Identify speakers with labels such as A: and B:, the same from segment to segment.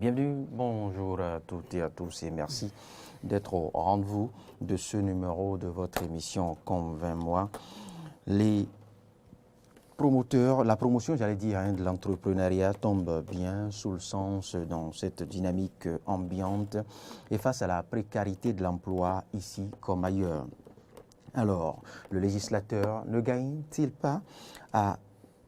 A: Bienvenue, bonjour à toutes et à tous et merci d'être au rendez-vous de ce numéro de votre émission Convainc-moi. Les promoteurs, la promotion, j'allais dire, de l'entrepreneuriat tombe bien sous le sens dans cette dynamique ambiante et face à la précarité de l'emploi ici comme ailleurs. Alors, le législateur ne gagne-t-il pas à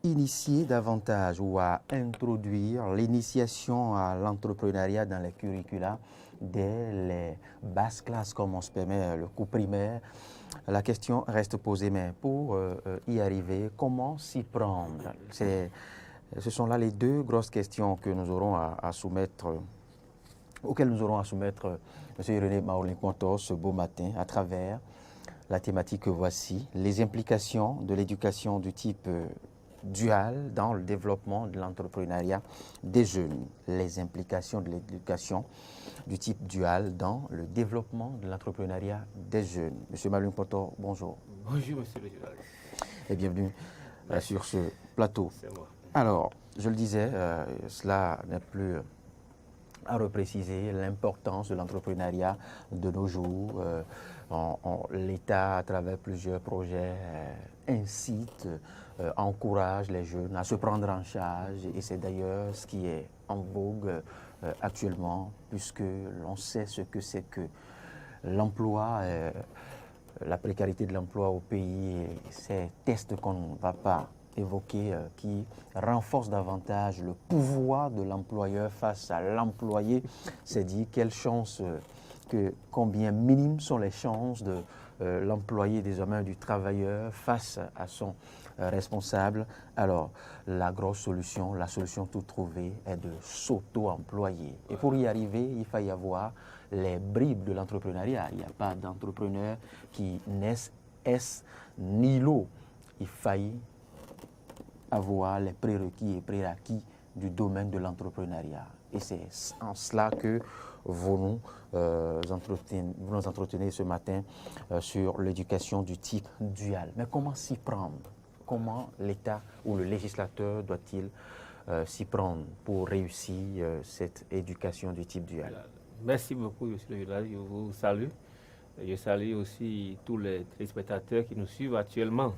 A: initier davantage ou à introduire l'initiation à l'entrepreneuriat dans les curricula dès les basses classes, comme on se permet le cours primaire? La question reste posée, mais pour y arriver, comment s'y prendre? Ce sont là les deux grosses questions que nous aurons à soumettre, auxquelles nous aurons à soumettre M. René Maolinkonto ce beau matin à travers la thématique que voici, les implications de l'éducation du type dual dans le développement de l'entrepreneuriat des jeunes. Les implications de l'éducation du type dual dans le développement de l'entrepreneuriat des jeunes. Monsieur Maolinkonto, bonjour.
B: Bonjour, monsieur le journaliste.
A: Et bienvenue sur ce plateau.
B: C'est moi.
A: Alors, je le disais, cela n'est plus à repréciser l'importance de l'entrepreneuriat de nos jours. L'État, à travers plusieurs projets, incite, encourage les jeunes à se prendre en charge. Et c'est d'ailleurs ce qui est en vogue actuellement, puisque l'on sait ce que c'est que l'emploi, la précarité de l'emploi au pays, et ces tests qu'on ne va pas évoquer, qui renforcent davantage le pouvoir de l'employeur face à l'employé. C'est dit, quelle chance, combien minimes sont les chances de l'employé, désormais du travailleur, face à son responsable. Alors, la grosse solution, la solution toute trouvée est de s'auto-employer. Et pour y arriver, il faut y avoir les bribes de l'entrepreneuriat. Il n'y a pas d'entrepreneur qui naisse ni l'eau. Il faillit avoir les prérequis et prérequis du domaine de l'entrepreneuriat. Et c'est en cela que vous nous entretenez ce matin sur l'éducation du type dual. Mais comment s'y prendre? Comment l'État ou le législateur doit-il s'y prendre pour réussir cette éducation du type dual?
B: Merci beaucoup, monsieur le journaliste. Je vous salue. Je salue aussi tous les téléspectateurs qui nous suivent actuellement.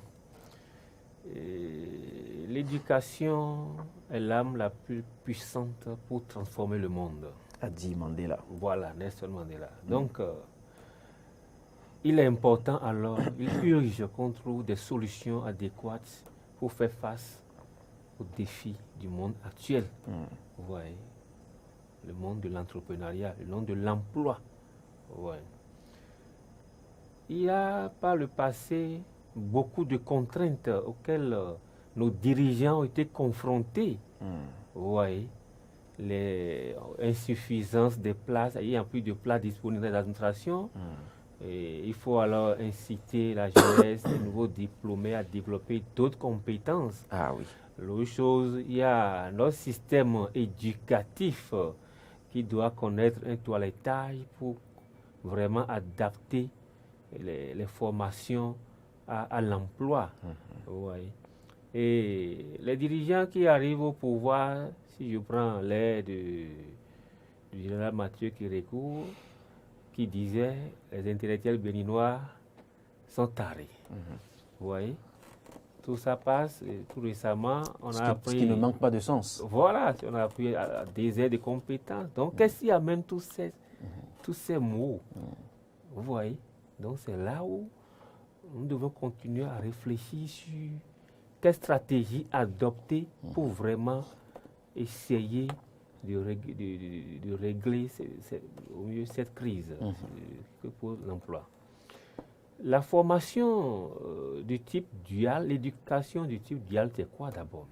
B: L'éducation est l'âme la plus puissante pour transformer le monde.
A: A dit Mandela.
B: Voilà, Nelson Mandela. Donc, il est important alors, il urge qu'on trouve des solutions adéquates pour faire face aux défis du monde actuel. Vous voyez, le monde de l'entrepreneuriat, le monde de l'emploi. Ouais. Il y a par le passé beaucoup de contraintes auxquelles nos dirigeants ont été confrontés. Vous voyez, les insuffisances des places, il n'y a plus de places disponibles dans l'administration. Et il faut alors inciter la jeunesse, les nouveaux diplômés à développer d'autres compétences.
A: Ah oui.
B: L'autre chose, il y a notre système éducatif qui doit connaître un toilettage pour vraiment adapter les formations à l'emploi. Ouais. Et les dirigeants qui arrivent au pouvoir, si je prends l'aide du général Mathieu Kérékou, qui disait les intellectuels béninois sont tarés. Vous voyez, tout ça passe. Et tout récemment, on a appris.
A: Ce qui ne manque pas de sens.
B: Voilà, on a appris des aides de compétences. Donc, qu'est-ce qui amène tous ces mots? Vous voyez? Donc, c'est là où nous devons continuer à réfléchir sur quelle stratégie adopter pour vraiment essayer de régler au mieux cette crise que pose l'emploi. La formation du type dual, l'éducation du type dual, c'est quoi d'abord?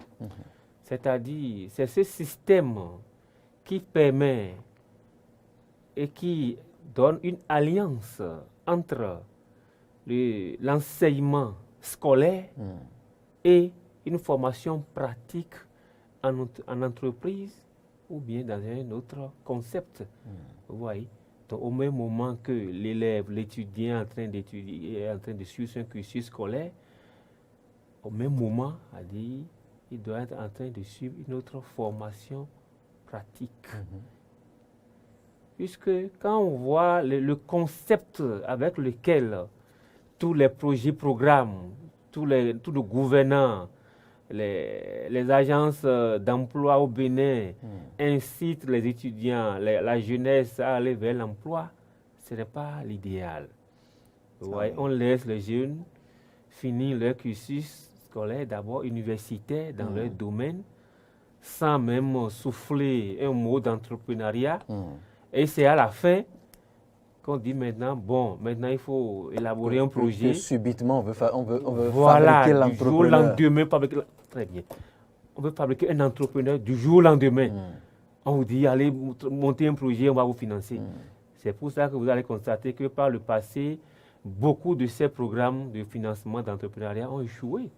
B: C'est-à-dire, c'est ce système qui permet et qui donne une alliance entre l'enseignement scolaire et une formation pratique en entreprise ou bien dans un autre concept. Vous voyez? Donc, au même moment que l'élève, l'étudiant en train d'étudier, est en train de suivre un cursus scolaire, au même moment, il doit être en train de suivre une autre formation pratique. Puisque quand on voit le concept avec lequel tous les projets, programmes, tous les gouvernants, les agences d'emploi au Bénin incitent les étudiants, la jeunesse à aller vers l'emploi, ce n'est pas l'idéal. Ouais, on laisse les jeunes finir leur cursus scolaire, d'abord universitaire dans leur domaine, sans même souffler un mot d'entrepreneuriat. Et c'est à la fin qu'on dit maintenant, bon, maintenant il faut élaborer un projet.
A: Que subitement, on veut
B: voilà,
A: fabriquer l'entrepreneur.
B: Du jour au lendemain, très bien. On veut fabriquer un entrepreneur du jour au lendemain. On vous dit, allez monter un projet, on va vous financer. C'est pour ça que vous allez constater que par le passé, beaucoup de ces programmes de financement d'entrepreneuriat ont échoué.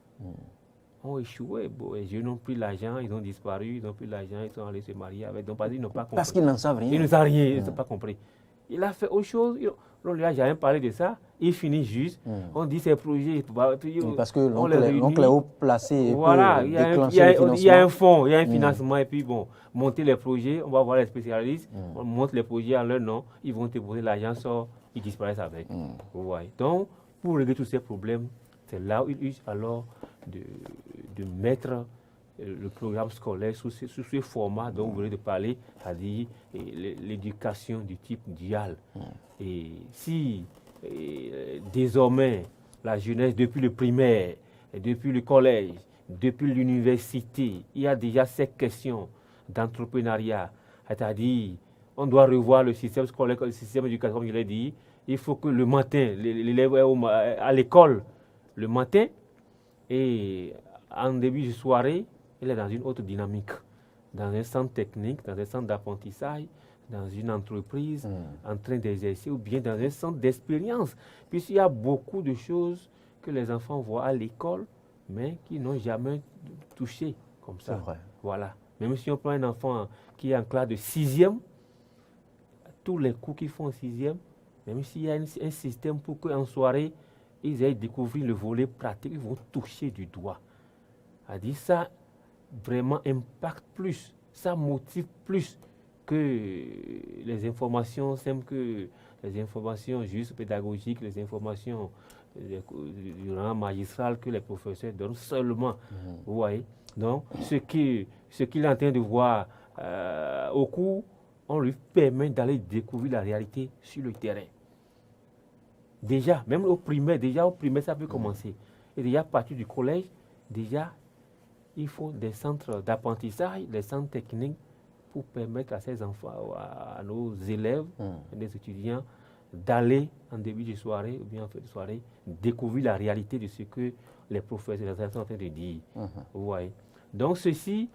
B: Bon, les jeunes n'ont plus l'argent, ils ont disparu, ils n'ont plus l'argent, ils sont allés se marier avec. Donc, parce qu'ils n'ont pas compris.
A: Parce qu'ils n'en savent rien.
B: Ils ne savent rien, ils n'ont pas compris. Il a fait autre chose, on lui a jamais parlé de ça, il finit juste, on dit ces projets.
A: Parce que l'oncle est haut placé.
B: Voilà, il y a un fonds, il y a un financement, et puis bon, monter les projets, on va voir les spécialistes, on monte les projets en leur nom, ils vont te poser l'argent, sort, ils disparaissent avec. Ouais. Donc, pour régler tous ces problèmes, c'est là où il use alors de mettre le programme scolaire sous ce format dont vous venez de parler, c'est-à-dire l'éducation du type dual. Et si désormais la jeunesse, depuis le primaire, depuis le collège, depuis l'université, il y a déjà ces questions d'entrepreneuriat, c'est-à-dire on doit revoir le système scolaire, le système éducatif, comme je l'ai dit. Il faut que le matin, l'élève est à l'école le matin et en début de soirée, il est dans une autre dynamique, dans un centre technique, dans un centre d'apprentissage, dans une entreprise en train d'exercer ou bien dans un centre d'expérience. Puisqu'il y a beaucoup de choses que les enfants voient à l'école, mais qui n'ont jamais touché comme ça.
A: C'est vrai.
B: Voilà. Même si on prend un enfant qui est en classe de 6e, tous les cours qu'ils font en 6e, même s'il y a un système pour qu'en soirée, ils aient découvert le volet pratique, ils vont toucher du doigt. A dit ça, vraiment impacte plus, ça motive plus que les informations simples, que les informations juste pédagogiques, les informations du rang magistral que les professeurs donnent seulement. Vous voyez? Donc, ce qu'il est en train de voir au cours, on lui permet d'aller découvrir la réalité sur le terrain. Déjà, même au primaire, ça peut commencer. Et déjà, à partir du collège, déjà, il faut des centres d'apprentissage, des centres techniques pour permettre à ces enfants, à nos élèves, des étudiants, d'aller en début de soirée ou bien en fin de soirée, découvrir la réalité de ce que les professeurs sont en train de dire. Vous voyez. Donc, ceci,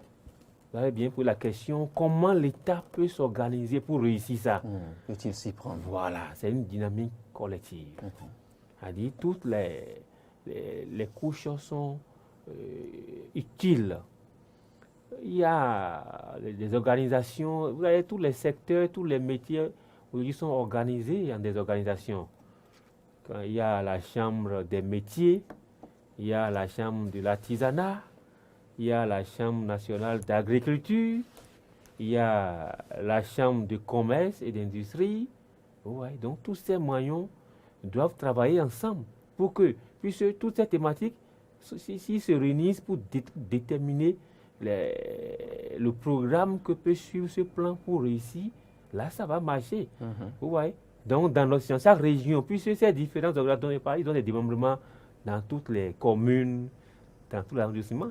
B: vous avez bien pour la question, comment l'État peut s'organiser pour réussir ça?
A: Peut-il s'y prendre?
B: Voilà, c'est une dynamique collective. C'est-à-dire, toutes les couches sont utiles. Il y a des organisations, vous voyez, tous les secteurs, tous les métiers aujourd'hui sont organisés en des organisations. Quand il y a la chambre des métiers, il y a la chambre de l'artisanat, il y a la chambre nationale d'agriculture, il y a la chambre de commerce et d'industrie. Ouais, donc tous ces maillons doivent travailler ensemble pour que, puisque toutes ces thématiques, s'ils se réunissent pour déterminer le programme que peut suivre ce plan pour réussir, là, ça va marcher. Vous voyez? Donc, dans chaque région, puisque ces différents organisations, ils ont des démembrements dans toutes les communes, dans tout l'arrondissement.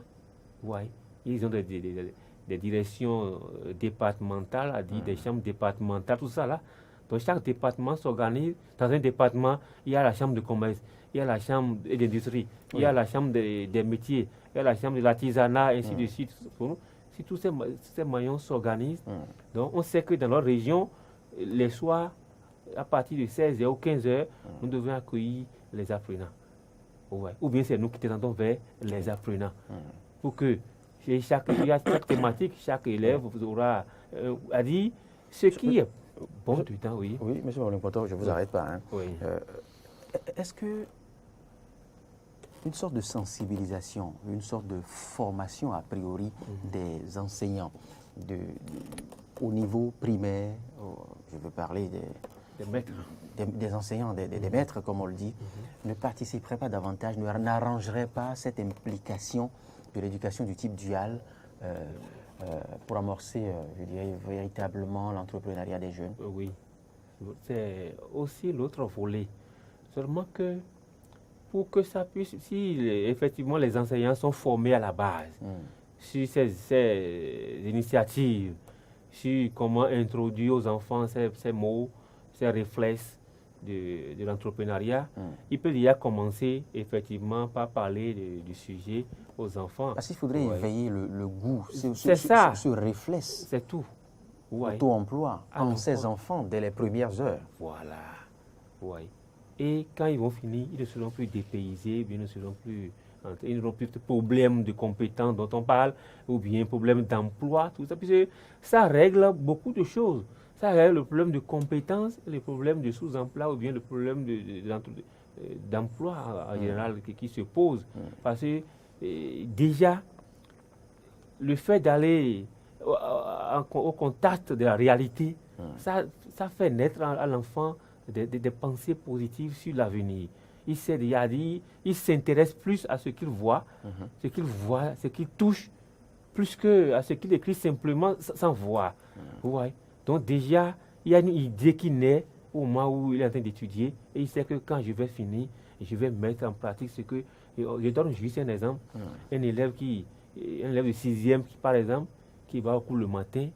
B: Vous voyez? Ils ont des directions départementales, à dire des chambres départementales, tout ça là. Donc, chaque département s'organise. Dans un département, il y a la chambre de commerce, il y a la chambre d'industrie, il y a la chambre des métiers, il y a la chambre de l'artisanat, ainsi de suite. Si tous ces maillons s'organisent, donc on sait que dans notre région, les soirs, à partir de 16h ou 15h, nous devons accueillir les apprenants. Ouais. Ou bien c'est nous qui tendons vers les apprenants. Pour que chaque thématique, chaque élève aura à dire ce qui est bon du temps. Oui,
A: oui, monsieur Malimpoto, je ne vous arrête pas. Hein.
B: Oui.
A: Est-ce que une sorte de sensibilisation, une sorte de formation a priori des enseignants au niveau primaire je veux parler
B: Des maîtres.
A: des enseignants, des maîtres, comme on le dit, ne participeraient pas davantage, n'arrangeraient pas cette implication de l'éducation du type dual pour amorcer, je dirais, véritablement l'entrepreneuriat des jeunes?
B: Oui, c'est aussi l'autre volet. Seulement que pour que ça puisse, si effectivement les enseignants sont formés à la base, sur ces initiatives, sur comment introduire aux enfants ces mots, ces réflexes de l'entrepreneuriat, il peut déjà commencer effectivement par parler du sujet aux enfants.
A: Parce qu'il faudrait éveiller le goût, ce réflexe.
B: C'est tout.
A: Auto-emploi en ces enfants dès les premières heures.
B: Voilà. Oui. Et quand ils vont finir, ils ne seront plus dépaysés, ils n'auront plus de problèmes de compétences dont on parle, ou bien problèmes d'emploi, tout ça. Puisque ça règle beaucoup de choses. Ça règle le problème de compétences, le problème de sous-emploi, ou bien le problème d'emploi en général qui se pose. Parce que déjà, le fait d'aller au contact de la réalité, ça fait naître à l'enfant des pensées positives sur l'avenir. Il s'est déjà dit, il s'intéresse plus à ce qu'il voit, ce qu'il touche, plus qu'à ce qu'il écrit simplement sans voir. Ouais. Donc déjà, il y a une idée qui naît au moment où il est en train d'étudier et il sait que quand je vais finir, je vais mettre en pratique ce que... Je donne juste un exemple. Un élève de 6e, par exemple, qui va au cours le matin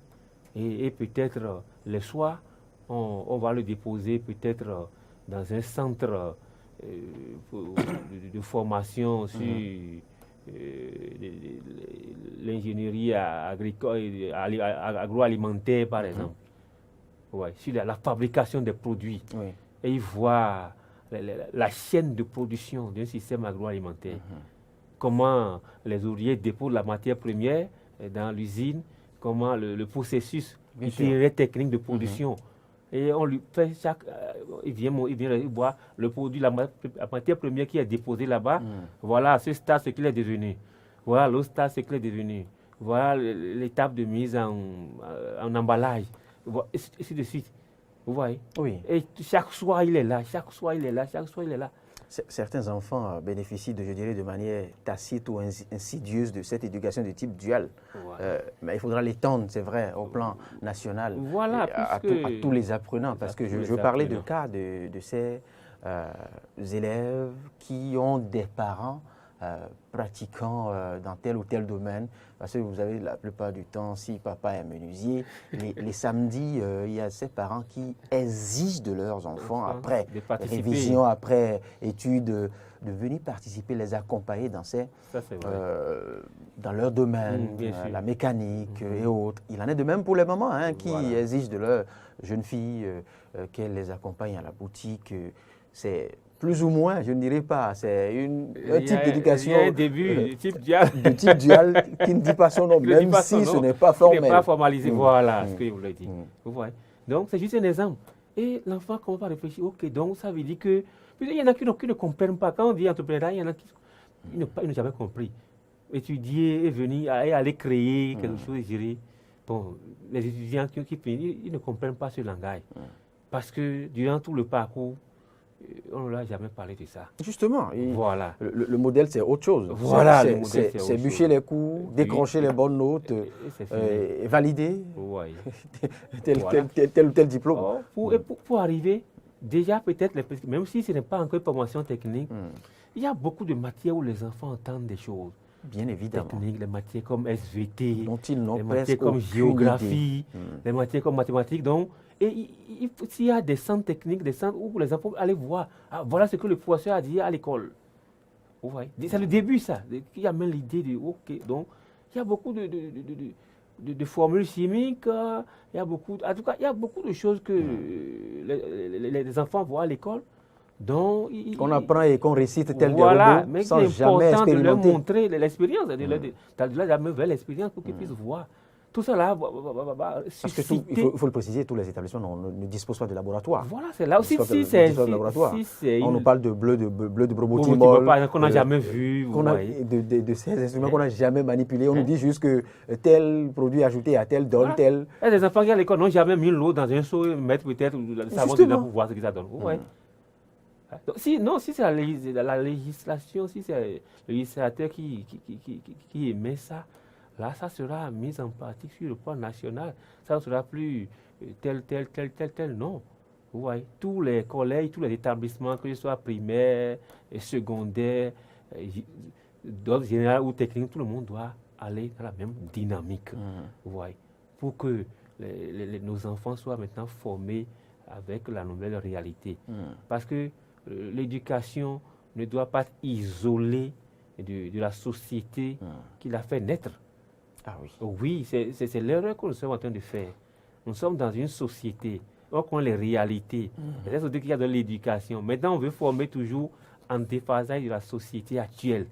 B: et peut-être le soir, on va le déposer peut-être dans un centre de formation sur l'ingénierie agricole, agroalimentaire, par exemple. Ouais, sur la fabrication des produits. Et il voit la chaîne de production d'un système agroalimentaire. Comment les ouvriers déposent la matière première dans l'usine, comment le processus technique de production. Et on lui fait il vient voir le produit, la matière première qui est déposée là-bas. Voilà, à ce stade, ce qu'il est devenu. Voilà, l'autre stade, ce qu'il est devenu. Voilà l'étape de mise en emballage. Et ainsi de suite. Vous voyez?
A: Oui.
B: Et chaque soir, il est là, chaque soir, il est là, chaque soir, il est là.
A: Certains enfants bénéficient, je dirais, de manière tacite ou insidieuse de cette éducation de type dual. Mais il faudra l'étendre, c'est vrai, au plan national,
B: voilà,
A: à tous les apprenants. Parce que je parlais de cas de ces élèves qui ont des parents pratiquant dans tel ou tel domaine. Parce que vous avez la plupart du temps, si papa est menuisier, les samedis, il y a ces parents qui exigent de leurs enfants, après révision, après études, de venir participer, les accompagner dans dans leur domaine, la mécanique et autres. Il en est de même pour les mamans qui exigent de leurs jeunes filles qu'elles les accompagnent à la boutique. C'est plus ou moins, je ne dirais pas, c'est un type d'éducation
B: de type dual.
A: De type dual qui ne dit pas son nom, même si ce n'est pas formel.
B: Ce n'est pas formalisé, voilà ce que je voulais dire. Vous voyez. Donc, c'est juste un exemple. Et l'enfant commence à réfléchir, ok, donc ça veut dire que... Il y en a qui ne comprennent pas. Quand on dit entrepreneuriat, il y en a qui n'ont jamais compris. Étudier et venir, et aller créer quelque chose et gérer. Bon, les étudiants qui finissent, ils ne comprennent pas ce langage. Parce que durant tout le parcours, on ne l'a jamais parlé de ça.
A: Justement,
B: voilà.
A: Le modèle, c'est autre chose.
B: Voilà,
A: c'est bûcher les coups, décrocher les bonnes notes, et valider tel ou tel diplôme.
B: Pour arriver, déjà peut-être, même si ce n'est pas encore une formation technique, il y a beaucoup de matières où les enfants entendent des choses.
A: Bien évidemment.
B: Techniques, les matières comme SVT,
A: dont ils n'ont
B: les matières comme géographie, les matières comme mathématiques. Donc, et s'il y a des centres techniques, des centres où les enfants allaient voir, voilà ce que le professeur a dit à l'école. C'est le début, ça. Il y a même l'idée de, ok, donc, il y a beaucoup de formules chimiques, il y a beaucoup, en tout cas, il y a beaucoup de choses que les enfants voient à l'école.
A: Qu'on apprend et qu'on récite tel des robots
B: mais
A: sans jamais expérimenter.
B: de leur montrer l'expérience, de leur amener vers l'expérience pour qu'ils puissent voir. Tout ça là
A: parce que il faut le préciser, tous les établissements ne disposent pas de laboratoire.
B: Voilà, c'est là aussi.
A: On nous parle de bleu de bromothymol,
B: qu'on n'a jamais vu.
A: De ces instruments qu'on n'a jamais manipulés. On nous dit juste que tel produit ajouté à tel donne tel.
B: Et les enfants qui à l'école n'ont jamais mis l'eau dans un seau et mettre peut-être le savon dedans pour voir ce que ça donne. Donc, si c'est la législation, si c'est le législateur qui émet ça, là, ça sera mis en pratique sur le plan national. Ça ne sera plus tel, non. Vous voyez, tous les collèges, tous les établissements, que ce soit primaire, secondaire, d'ordre général ou technique, tout le monde doit aller dans la même dynamique. Vous voyez, pour que nos enfants soient maintenant formés avec la nouvelle réalité. Parce que l'éducation ne doit pas être isolée de la société qui l'a fait naître.
A: Ah oui.
B: Oui, c'est l'erreur que nous sommes en train de faire. Nous sommes dans une société, on connaît les réalités. C'est la société qui a de l'éducation. Maintenant, on veut former toujours en déphasage de la société actuelle,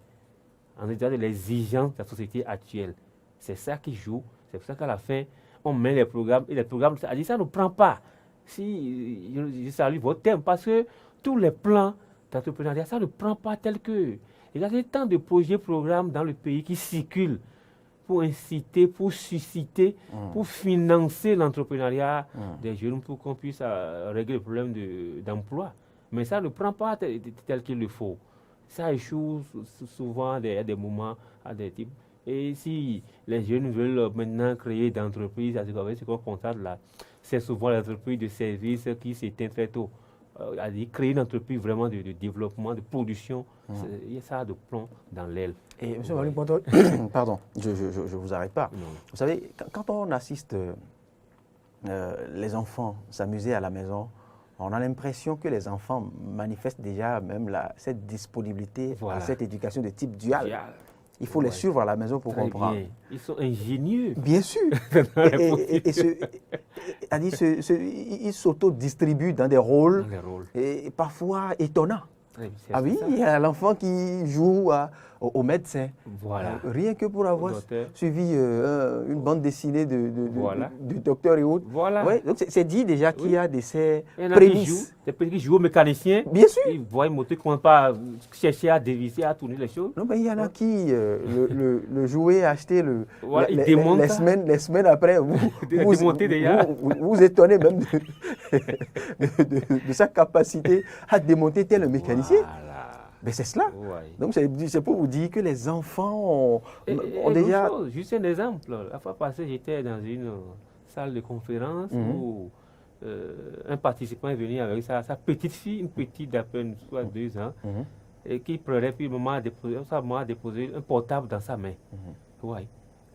B: en déphasage de l'exigence de la société actuelle. C'est ça qui joue. C'est pour ça qu'à la fin, on met les programmes. Et les programmes, ça ne prend pas. Si je salue votre thème, parce que tous les plans d'entrepreneuriat, ça ne prend pas tel que. Il y a tant de projets, programmes dans le pays qui circulent pour inciter, pour susciter, pour financer l'entrepreneuriat des jeunes pour qu'on puisse régler le problème d'emploi. Mais ça ne prend pas tel qu'il le faut. Ça échoue souvent à des moments, à des types. Et si les jeunes veulent maintenant créer d'entreprises, ce qu'on constate là, c'est souvent les entreprises de services qui s'éteignent très tôt. Créer une entreprise vraiment de développement, de production, ça a de plomb dans l'aile.
A: Et M. Malick Ponto, pardon, je ne vous arrête pas. Non. Vous savez, quand on assiste les enfants s'amuser à la maison, on a l'impression que les enfants manifestent déjà même cette disponibilité à cette éducation de type dual. Il faut les suivre à la maison pour comprendre.
B: Bien. Ils sont ingénieux.
A: Bien sûr. Ils s'auto-distribuent dans des rôles, et parfois étonnants. Ah oui, il y a l'enfant qui joue au médecin.
B: Voilà.
A: Rien que pour avoir suivi une bande dessinée de docteurs et autres.
B: Voilà.
A: Ouais, donc c'est dit déjà qu'il y a ces prémices.
B: Des petits qui jouent au mécanicien.
A: Bien sûr.
B: Ils voient une moto qui ne commence pas à chercher à dévisser, à tourner les choses.
A: Non, mais il y en a qui, le jouet acheté
B: les
A: semaines après, vous étonnez même de sa capacité à démonter tel mécanicien. Voilà. Mais c'est cela. Ouais. Donc c'est pour vous dire que les enfants ont déjà...
B: Juste un exemple. La fois passée, j'étais dans une salle de conférence où un participant est venu avec sa petite fille, une petite d'à peine 2 ans, et qui pleurait, puis maman a déposé un portable dans sa main. Ouais.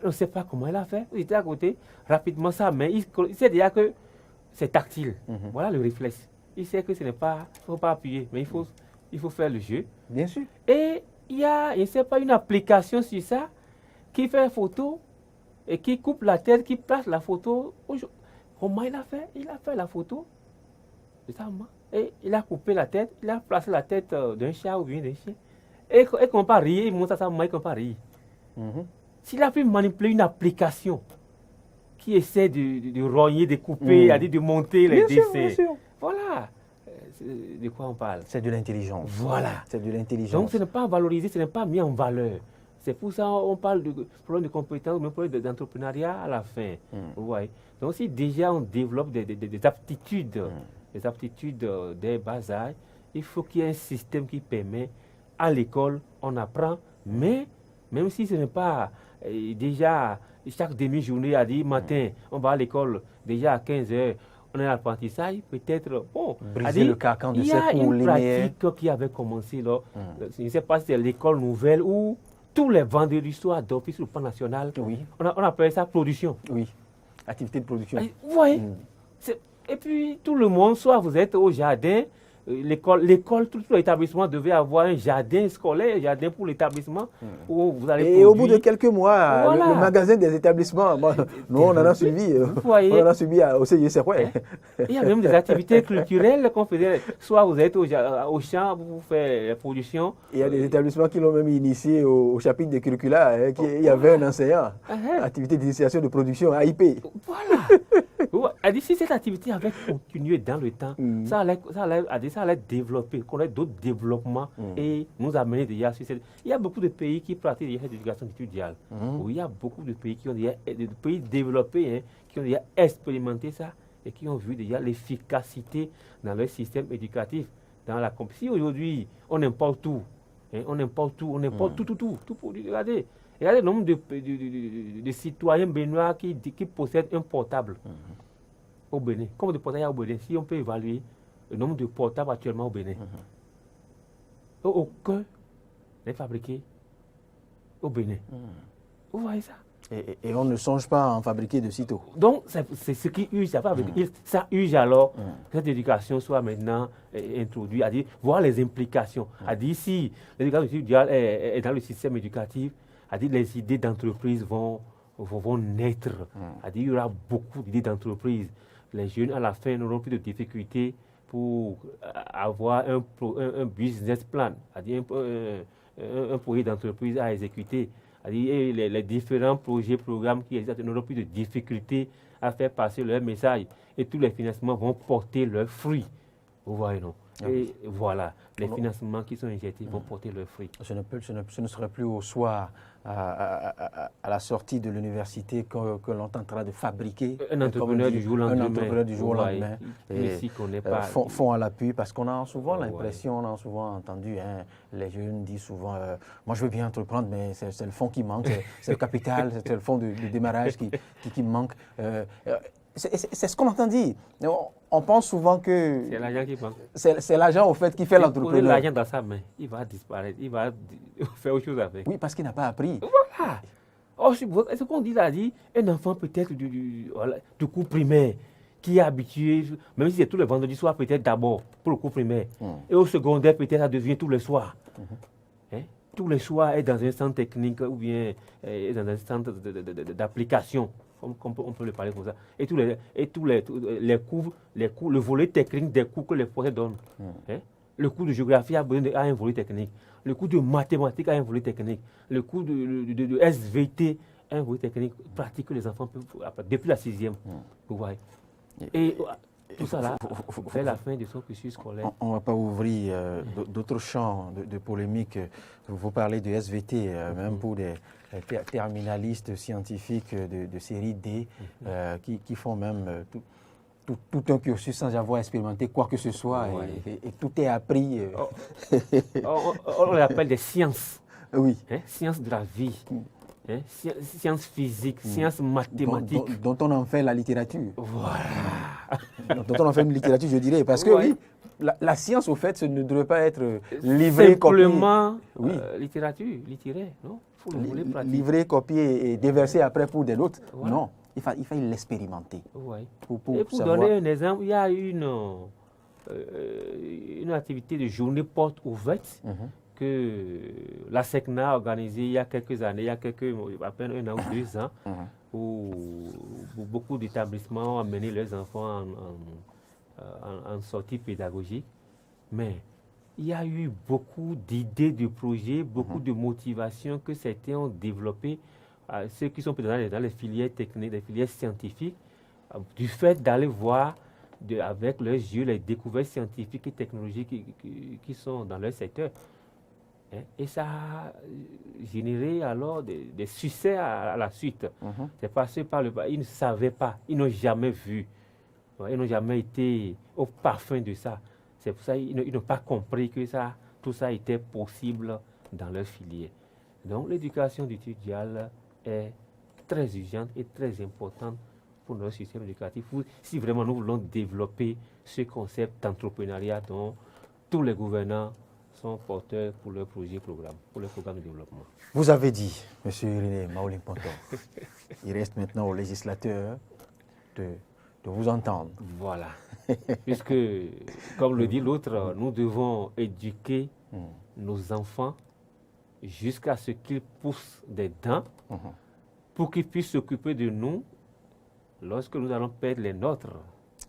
B: On ne sait pas comment elle a fait. Il était à côté, rapidement sa main, il sait déjà que c'est tactile. Voilà le réflexe. Il sait que ce n'est pas, il ne faut pas appuyer, mais il faut faire le jeu.
A: Bien sûr.
B: Et il y a, je ne sais pas, une application sur ça qui fait une photo et qui coupe la tête, qui place la photo. Comment il a fait? Il a fait la photo de sa main. Et il a coupé la tête, il a placé la tête d'un chat ou bien d'un chien. Et qu'on ne peut pas rire, il montre à sa main, il ne peut pas rire. S'il a pu manipuler une application qui essaie de rogner, de couper, de monter les dessins. Voilà. De quoi on parle?
A: C'est de l'intelligence.
B: Voilà.
A: C'est de l'intelligence.
B: Donc ce n'est pas valorisé, ce n'est pas mis en valeur. C'est pour ça qu'on parle de problème de compétences, mais problème d'entrepreneuriat à la fin. Vous voyez? Donc si déjà on développe des aptitudes, des bas âges, il faut qu'il y ait un système qui permet à l'école, on apprend, mais même si ce n'est pas déjà chaque demi-journée à 10 matin, on va à l'école déjà à 15 heures. On est en apprentissage, peut-être,
A: briser le carcan de ces cours linéaires.
B: Il y a une pratique qui avait commencé là. Je ne sais pas si c'est l'école nouvelle où tous les vendredis soirs d'office sur le plan national, on appelle ça production.
A: Oui, activité de production.
B: Vous voyez, et puis tout le monde, soit vous êtes au jardin, l'école, tout l'établissement devait avoir un jardin scolaire, un jardin pour l'établissement. Où vous allez
A: Et au bout de quelques mois,
B: voilà.
A: le magasin des établissements, nous on en a suivi. On en a suivi au CIC.
B: Il y a même des activités culturelles qu'on faisait. Soit vous êtes au champ, vous faites la production.
A: Il y a des établissements qui l'ont même initié au chapitre des curricula. Il y avait un enseignant, activité d'initiation de production, AIP.
B: Voilà. Si cette activité avait continué dans le temps, ça allait développer, connaître d'autres développements et nous amener déjà sur cette. Il y a beaucoup de pays qui pratiquent déjà cette éducation étudiale. Il y a beaucoup de pays qui ont déjà, des pays développés qui ont déjà expérimenté ça et qui ont vu déjà l'efficacité dans leur système éducatif. Si aujourd'hui on importe tout, on importe tout produit. Regardez le nombre de citoyens béninois qui possèdent un portable au Bénin. Combien de portables il y a au Bénin? Si on peut évaluer le nombre de portables actuellement au Bénin, aucun n'est fabriqué au Bénin. Vous voyez ça?
A: Et on ne songe pas à en fabriquer de sitôt.
B: Donc, c'est ce qui use. Ça use alors que cette éducation soit maintenant introduite, à dire, voir les implications. À dire, si l'éducation étudiale est dans le système éducatif, à dire, les idées d'entreprise vont naître. À dire, il y aura beaucoup d'idées d'entreprise. Les jeunes, à la fin, n'auront plus de difficultés pour avoir un business plan, à dire, un projet d'entreprise à exécuter. Et les différents projets, programmes qui existent n'auront plus de difficultés à faire passer leur message. Et tous les financements vont porter leurs fruits. Vous voyez, non? Et voilà, les financements qui sont injectés vont porter leurs fruits.
A: Ce ne serait plus au soir, à la sortie de l'université, que l'on tentera de fabriquer
B: un entrepreneur du jour au lendemain.
A: Un entrepreneur du jour au lendemain. Font à l'appui, parce qu'on a souvent l'impression, on a souvent entendu, les jeunes disent souvent, moi je veux bien entreprendre, mais c'est le fonds qui manque, c'est le capital, c'est le fonds de démarrage qui me manque. C'est ce qu'on entend dire. On pense souvent que
B: c'est l'argent qui manque.
A: C'est l'argent au fait qui fait l'entrepreneur.
B: Poser l'argent dans sa main, il va disparaître, il va faire autre chose avec.
A: Oui, parce qu'il n'a pas appris.
B: Voilà. Oh, ce qu'on dit là, un enfant peut-être du cours primaire qui est habitué, même si c'est tous les vendredis soirs, peut-être d'abord pour le cours primaire. Et au secondaire, peut-être ça devient tous les soirs. Tous les soirs, est dans un centre technique ou bien dans un centre d'application. On peut le parler comme ça. Et tous les cours, le volet technique des cours que les professeurs donnent. Le cours de géographie a un volet technique. Le cours de mathématiques a un volet technique. Le cours de SVT a un volet technique pratique que les enfants peuvent apprendre depuis la 6e. Vous voyez. Et tout ça là, vers la fin de son cursus scolaire.
A: On ne va pas ouvrir d'autres champs de polémique. Vous parlez de SVT, même pour des terminalistes scientifiques de série D qui font même tout un cursus sans avoir expérimenté quoi que ce soit et tout est appris.
B: On l'appelle des sciences.
A: Oui.
B: Sciences de la vie. Sciences physiques, sciences mathématiques.
A: Dont on en fait la littérature.
B: Voilà.
A: Dont on en fait une littérature, je dirais. Parce que oui, la science, au fait, ce ne devrait pas être livré, copié.
B: Simplement littérature, littéraire, non? Il faut le voler pratique.
A: Livré, copié et déversé après pour des autres. Non, il faut l'expérimenter.
B: Pour donner un exemple, il y a une activité de journée porte ouverte que la SECNA a organisée il y a quelques années, à peine 1 an ou 2 ans, où beaucoup d'établissements ont amené leurs enfants en sortie pédagogique. Mais il y a eu beaucoup d'idées de projets, beaucoup de motivations que certains ont développées, ceux qui sont dans les filières techniques, les filières scientifiques, du fait d'aller voir avec leurs yeux les découvertes scientifiques et technologiques qui sont dans leur secteur. Et ça a généré alors des succès à la suite. C'est passé par ils ne savaient pas, ils n'ont jamais vu, ils n'ont jamais été au parfum de ça. C'est pour ça qu'ils n'ont pas compris que tout ça était possible dans leur filière. Donc l'éducation étudiale est très urgente et très importante pour notre système éducatif. Si vraiment nous voulons développer ce concept d'entrepreneuriat dont tous les gouvernants sont porteurs pour leurs projets, pour leur programme de développement.
A: Vous avez dit, M. Irénée Maouli Mponto, il reste maintenant aux législateurs de de vous entendre.
B: Voilà. Puisque, comme le dit l'autre, nous devons éduquer nos enfants jusqu'à ce qu'ils poussent des dents pour qu'ils puissent s'occuper de nous lorsque nous allons perdre les nôtres.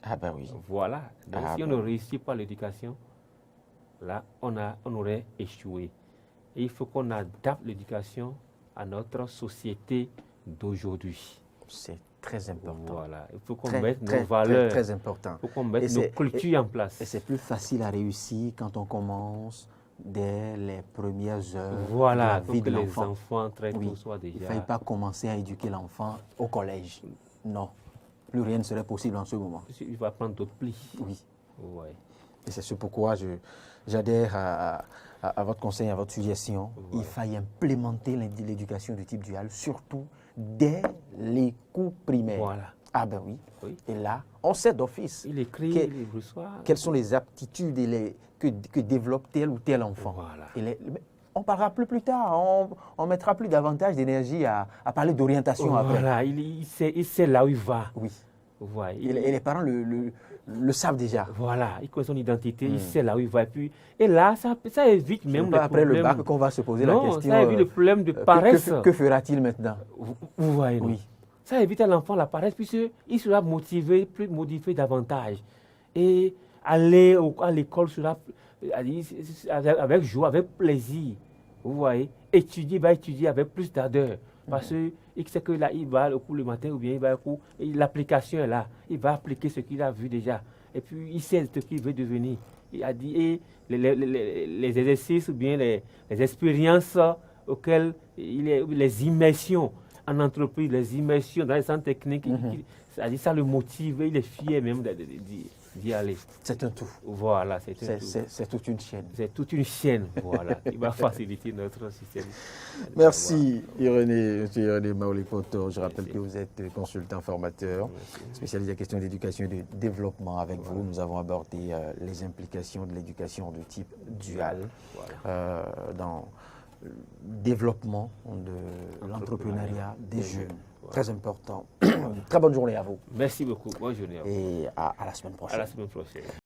A: Ah ben oui.
B: Voilà. Donc, si on ne réussit pas l'éducation, là, on aurait échoué. Et il faut qu'on adapte l'éducation à notre société d'aujourd'hui.
A: C'est très important.
B: Voilà. Il faut qu'on mette nos valeurs.
A: Très important.
B: Il faut qu'on mette nos cultures en place.
A: Et c'est plus facile à réussir quand on commence dès les premières heures
B: voilà,
A: de la vie de l'enfant.
B: Les enfants très tôt soient déjà...
A: Il ne fallait pas commencer à éduquer l'enfant au collège. Non. Plus rien ne serait possible en ce moment.
B: Il va prendre d'autres plis.
A: Oui.
B: Ouais.
A: Et c'est pourquoi j'adhère à votre conseil, à votre suggestion. Ouais. Il faille implémenter l'éducation du type dual, surtout dès les cours primaires.
B: Voilà.
A: Ah ben oui. Et là, on sait d'office.
B: Il écrit, il reçoit.
A: Quelles sont les aptitudes que développe tel ou tel enfant.
B: Voilà.
A: On parlera plus tard, on mettra plus davantage d'énergie à parler d'orientation après.
B: Voilà, il sait là où il va.
A: Oui.
B: Ouais,
A: et les parents le savent déjà.
B: Voilà, il connaît son identité, il sait là où il va. Et là, ça évite même
A: pas après le bac qu'on va se poser la question.
B: Ça évite le problème de paresse.
A: Que fera-t-il maintenant?
B: Vous voyez, oui. Ça évite à l'enfant la paresse, puisqu'il sera motivé davantage. Et aller à l'école sera avec joie, avec plaisir. Vous voyez, il va étudier avec plus d'ardeur. Parce qu'il sait que là, il va au cours le matin ou bien il va au cours, l'application est là. Il va appliquer ce qu'il a vu déjà. Et puis, il sait ce qu'il veut devenir. Il a dit, et les exercices ou bien les expériences auxquelles les immersions en entreprise, les immersions dans les centres techniques, ça le motive, il est fier même d'y aller.
A: C'est un tout.
B: Voilà, c'est un tout.
A: C'est toute une chaîne.
B: C'est toute une chaîne, voilà, qui va faciliter notre système.
A: Merci Irénée, M. Irénée Maouli-Poto. Je rappelle que vous êtes consultant formateur, spécialisé en question d'éducation et de développement. Avec vous, nous avons abordé les implications de l'éducation de type dual dans le développement de l'entrepreneuriat des jeunes. Très important. Très bonne journée à vous.
B: Merci beaucoup. Bonne journée à vous.
A: Et à la semaine prochaine.
B: À la semaine prochaine.